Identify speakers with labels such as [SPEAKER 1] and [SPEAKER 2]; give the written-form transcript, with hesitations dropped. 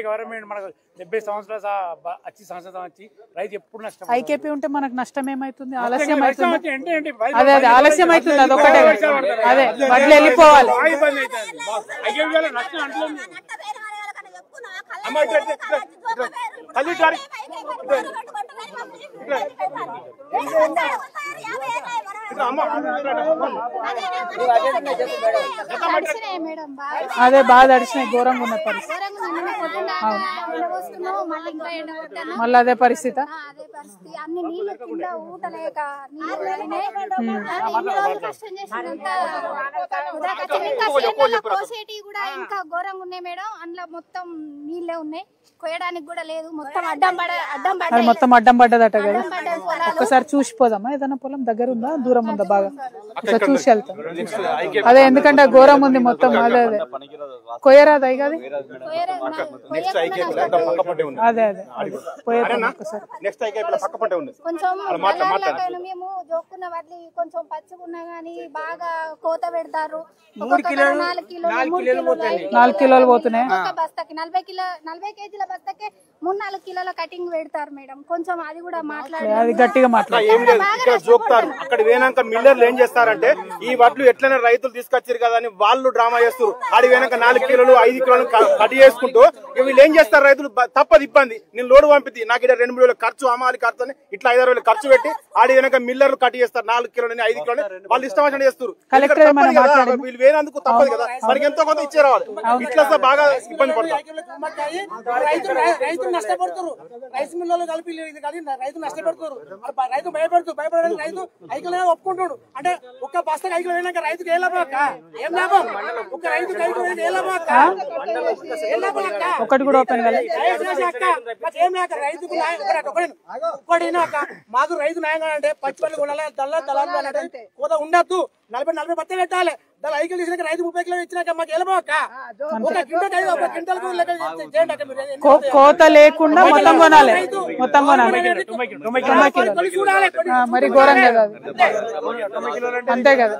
[SPEAKER 1] Government మనకు 70 సంవత్సరాలు 80 సంవత్సరాలు వచ్చి రైతు ఎప్పుడు నష్టం.
[SPEAKER 2] ఐకేపీ ఉంటే మనకు నష్టం ఏమైతుంది? ఆలస్యం అవుతుంది. అదే అదే ఆలస్యం అవుతుంది. అదొకటే. అదే వడ్లు వెళ్ళిపోవాలి. అదే బాగా తడిచినాయి. ఘోరంగా ఉన్న పరిస్థితి. మళ్ళీ అదే పరిస్థితి.
[SPEAKER 3] అన్ని నీళ్ళు కింద ఊటలేక కోసేటి కూడా ఇంకా ఘోరంగా ఉన్నాయి మేడం. అందులో మొత్తం నీళ్ళే ఉన్నాయి. కోయడానికి కూడా లేదు. మొత్తం మొత్తం అడ్డం పడ్డదట కదా.
[SPEAKER 2] ఒకసారి చూసిపోదామా? ఏదైనా పొలం దగ్గర ఉందా దూరం ఉందా? బాగా ఒకసారి చూసి వెళ్తాం. అదే ఎందుకంటే ఘోరం ఉంది మొత్తం. అదే అదే కొయ్యరాదు అయి కదా. అదే అదే
[SPEAKER 3] కొంచెం మేము జోక్కున్న వడ్లు కొంచెం పచ్చిగున్నా గానీ బాగా కోత పెడతారు. 4
[SPEAKER 2] కిలోలు పోతున్నాయి.
[SPEAKER 3] బస్తాకి 40 కేజీల బస్తాకే 3-4 కిలోల కటింగ్ పెడతారు మేడం. కొంచెం అది కూడా
[SPEAKER 2] అది గట్టిగా
[SPEAKER 4] ఇక్కడ జోక్తారు. అక్కడ వేనాక మిల్లర్లు ఏం చేస్తారంటే ఈ వడ్లు ఎట్లనే రైతులు తీసుకొచ్చారు కదా అని వాళ్ళు డ్రామా చేస్తారు. ఆడి వెనక 4 కిలోలు 5 కిలోలు కట్ చేసుకుంటూ వీళ్ళు ఏం చేస్తారు? రైతులు తప్పదు ఇబ్బంది. నేను లోడు పంపితే నాకు ఇక్కడ 2-3 వేలు ఖర్చు, అమ్మాలి ఖర్చు అని ఇట్లా 5-6 వేలు ఖర్చు పెట్టి ఆడి వెనక మిల్లర్లు కట్ చేస్తారు. 4 కిలోలని 5 కిలోని వాళ్ళు ఇష్టం వచ్చినట్టు చేస్తారు. వీళ్ళు వేనందుకు తప్పదు కదా. మనకి ఎంతో కొంత ఇచ్చే రావాలి. ఇట్లా బాగా ఇబ్బంది పడతారు.
[SPEAKER 5] రైతు నష్టపడుతున్నారు. రైస్ మిల్లు కలిపి రైతు నష్టపెడుతున్నారు. రైతు భయపడడానికి రైతు ఐకిలో ఒప్పుకుంటాడు. అంటే ఒక్క బస్తకు ఐకిలో అయినాక రైతుకి ఏ లాభం అక్క? ఏం లాభం? ఒక రైతు ఏ లాభం అక్క? ఏ లాభం అక్క?
[SPEAKER 2] ఒకటి కూడా ఓపెన్
[SPEAKER 5] అక్క ఏం లేక రైతుకు ఒకటినాక మాకు రైతు న్యాయంగా అంటే పచ్చిపల్లి కొనాలి. దళాలు అంటే కోత ఉండద్దు. 40 బత్త పెట్టాలి. దాని ఐకిలు తీసినాక రైతు 30 కిలో ఇచ్చినాక మాకు వెళ్ళబో అక్క. ఒక క్వింటల్కు
[SPEAKER 2] కోత లేకుండా మొత్తం కొనాలి. మొత్తం కొనాలి. మరి ఘోరం కదా. అంతే కదా.